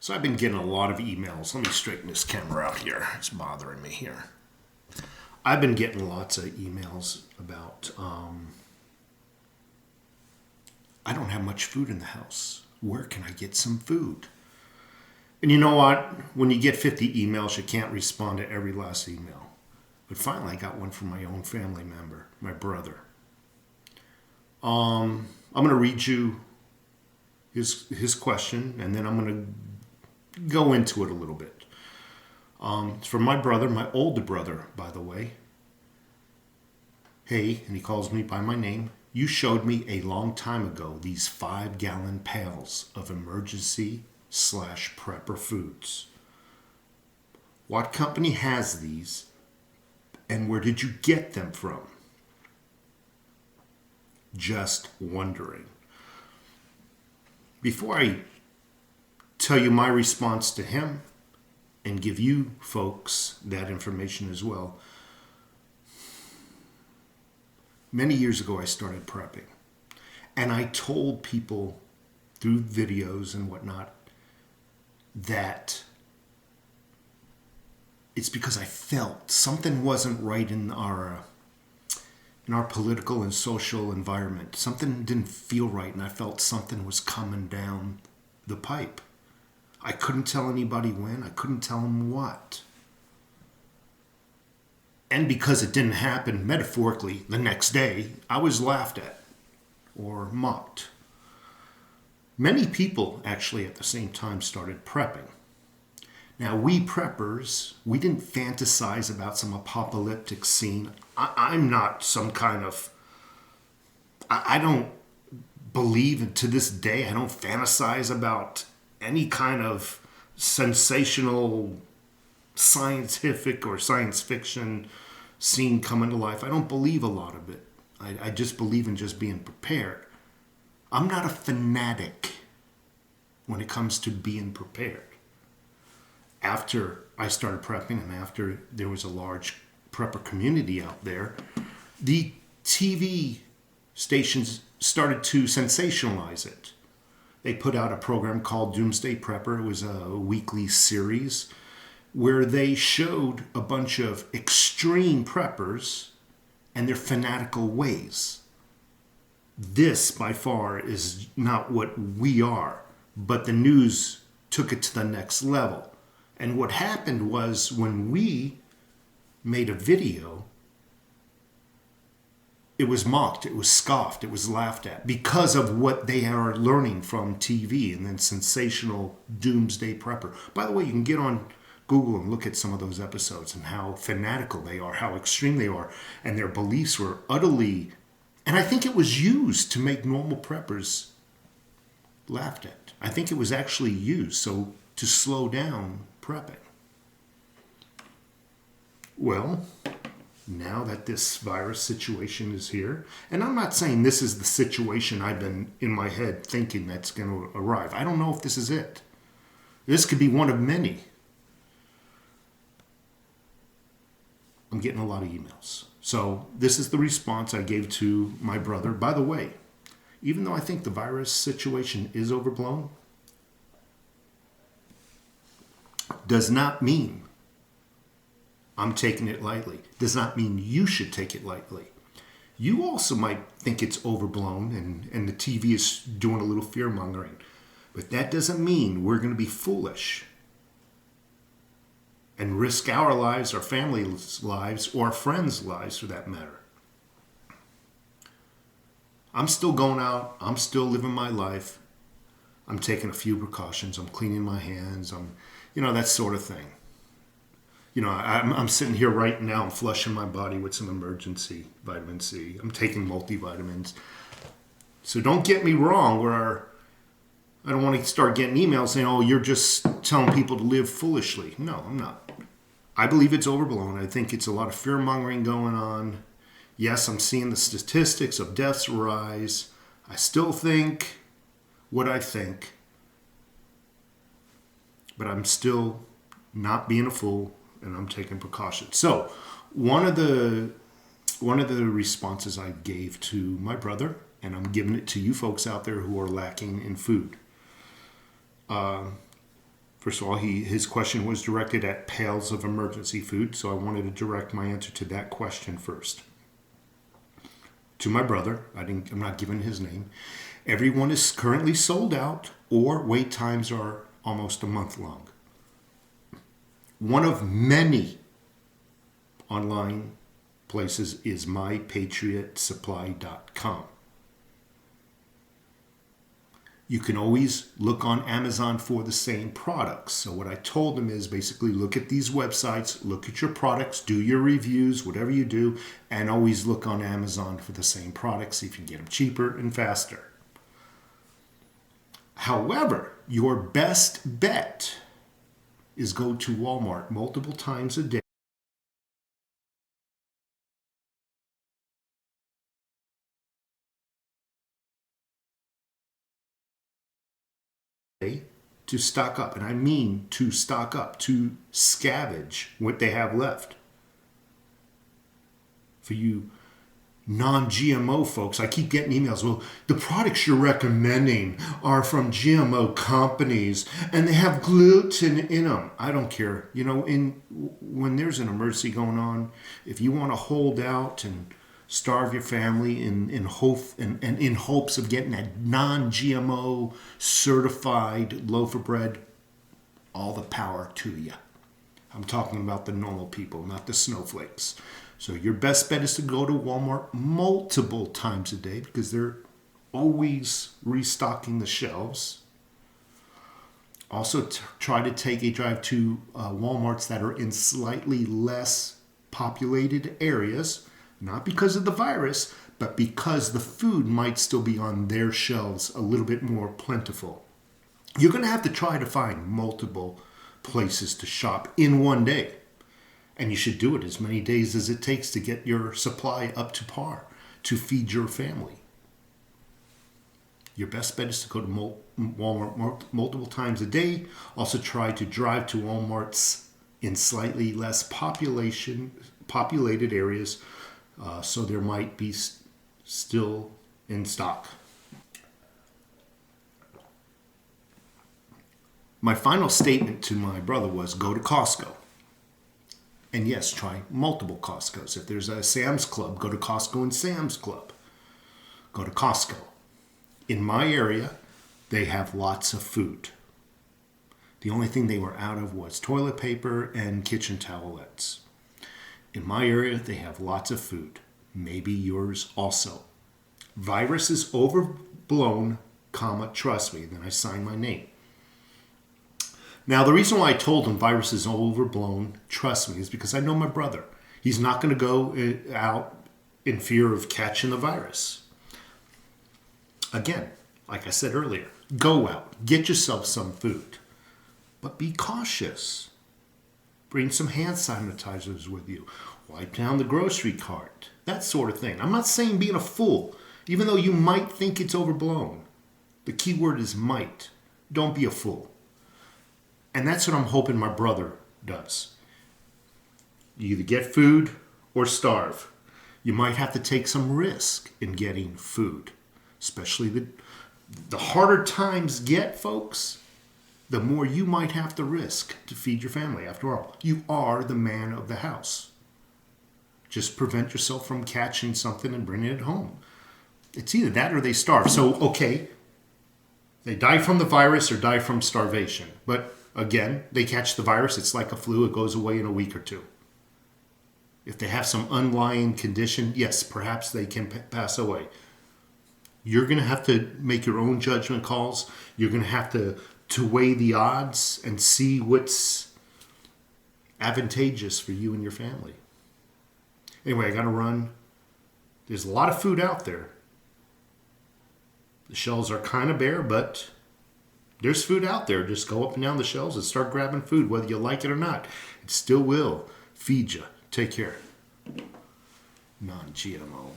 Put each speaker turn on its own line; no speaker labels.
So I've been getting a lot of emails. Let me straighten this camera out here. It's bothering me here. I've been getting lots of emails about, I don't have much food in the house. Where can I get some food? And you know what? When you get 50 emails, you can't respond to every last email. But finally, I got one from my own family member, my brother. I'm going to read you his question, and then I'm going to go into it a little bit. It's from my brother, my older brother, by the way. Hey, and he calls me by my name. You showed me a long time ago these 5-gallon pails of emergency/prepper foods. What company has these, and where did you get them from? Just wondering. Before I tell you my response to him and give you folks that information as well, many years ago I started prepping, and I told people through videos and whatnot that it's because I felt something wasn't right in our political and social environment. Something didn't feel right, and I felt something was coming down the pipe. I couldn't tell anybody when. I couldn't tell them what. And because it didn't happen metaphorically the next day, I was laughed at or mocked. Many people actually at the same time started prepping. Now, we preppers, we didn't fantasize about some apocalyptic scene. I'm not some kind of, I don't believe, and to this day, I don't fantasize about any kind of sensational scientific or science fiction scene coming to life. I don't believe a lot of it. I just believe in just being prepared. I'm not a fanatic when it comes to being prepared. After I started prepping and after there was a large prepper community out there, the TV stations started to sensationalize it. They put out a program called Doomsday Prepper. It was a weekly series where they showed a bunch of extreme preppers and their fanatical ways. This, by far, is not what we are, but the news took it to the next level. And what happened was when we made a video, it was mocked, it was scoffed, it was laughed at because of what they are learning from TV and then sensational doomsday prepper. By the way, you can get on Google and look at some of those episodes and how fanatical they are, how extreme they are, and their beliefs were utterly, and I think it was used to make normal preppers laughed at. I think it was actually used so to slow down prepping. Well, now that this virus situation is here, and I'm not saying this is the situation I've been in my head thinking that's going to arrive. I don't know if this is it. This could be one of many. I'm getting a lot of emails. So this is the response I gave to my brother. By the way, even though I think the virus situation is overblown, does not mean I'm taking it lightly. Does not mean you should take it lightly. You also might think it's overblown and the TV is doing a little fear-mongering. But that doesn't mean we're going to be foolish and risk our lives, our family's lives, or our friends' lives for that matter. I'm still going out. I'm still living my life. I'm taking a few precautions. I'm cleaning my hands. That sort of thing. I'm sitting here right now. I'm flushing my body with some emergency vitamin C. I'm taking multivitamins. So don't get me wrong where I don't want to start getting emails saying, oh, you're just telling people to live foolishly. No, I'm not. I believe it's overblown. I think it's a lot of fear-mongering going on. Yes, I'm seeing the statistics of deaths rise. I still think what I think. But I'm still not being a fool, and I'm taking precautions. So one of the responses I gave to my brother, and I'm giving it to you folks out there who are lacking in food. For First of all, his question was directed at pails of emergency food, so I wanted to direct my answer to that question first. To my brother, I'm not giving his name. Everyone is currently sold out, or wait times are almost a month long. One of many online places is mypatriotsupply.com. You can always look on Amazon for the same products. So what I told them is basically look at these websites, look at your products, do your reviews, whatever you do, and always look on Amazon for the same products, see if you can get them cheaper and faster. However, your best bet is go to Walmart multiple times a day to stock up. And I mean to stock up, to scavenge what they have left. For you non-GMO folks, I keep getting emails, well, the products you're recommending are from GMO companies and they have gluten in them. I don't care. You know, when there's an emergency going on, if you want to hold out and starve your family in hopes of getting a non-GMO certified loaf of bread, all the power to you. I'm talking about the normal people, not the snowflakes. So your best bet is to go to Walmart multiple times a day because they're always restocking the shelves. Also, try to take a drive to Walmarts that are in slightly less populated areas, not because of the virus, but because the food might still be on their shelves a little bit more plentiful. You're going to have to try to find multiple places to shop in one day. And you should do it as many days as it takes to get your supply up to par to feed your family. Your best bet is to go to Walmart multiple times a day. Also try to drive to Walmarts in slightly less populated areas so there might be still in stock. My final statement to my brother was go to Costco. And yes, try multiple Costco's. If there's a Sam's Club, go to Costco and Sam's Club. Go to Costco. In my area, they have lots of food. The only thing they were out of was toilet paper and kitchen towelettes. In my area, they have lots of food. Maybe yours also. Virus is overblown, trust me. Then I sign my name. Now, the reason why I told him virus is overblown, trust me, is because I know my brother. He's not going to go out in fear of catching the virus. Again, like I said earlier, go out, get yourself some food, but be cautious. Bring some hand sanitizers with you. Wipe down the grocery cart, that sort of thing. I'm not saying being a fool, even though you might think it's overblown. The key word is might. Don't be a fool. And that's what I'm hoping my brother does. You either get food or starve. You might have to take some risk in getting food. Especially the harder times get, folks, the more you might have to risk to feed your family. After all, you are the man of the house. Just prevent yourself from catching something and bringing it home. It's either that or they starve. So, okay, they die from the virus or die from starvation. But again, they catch the virus. It's like a flu. It goes away in a week or two. If they have some underlying condition, yes, perhaps they can pass away. You're going to have to make your own judgment calls. You're going to have to weigh the odds and see what's advantageous for you and your family. Anyway, I got to run. There's a lot of food out there. The shelves are kind of bare, but there's food out there. Just go up and down the shelves and start grabbing food, whether you like it or not. It still will feed you. Take care. Non-GMO.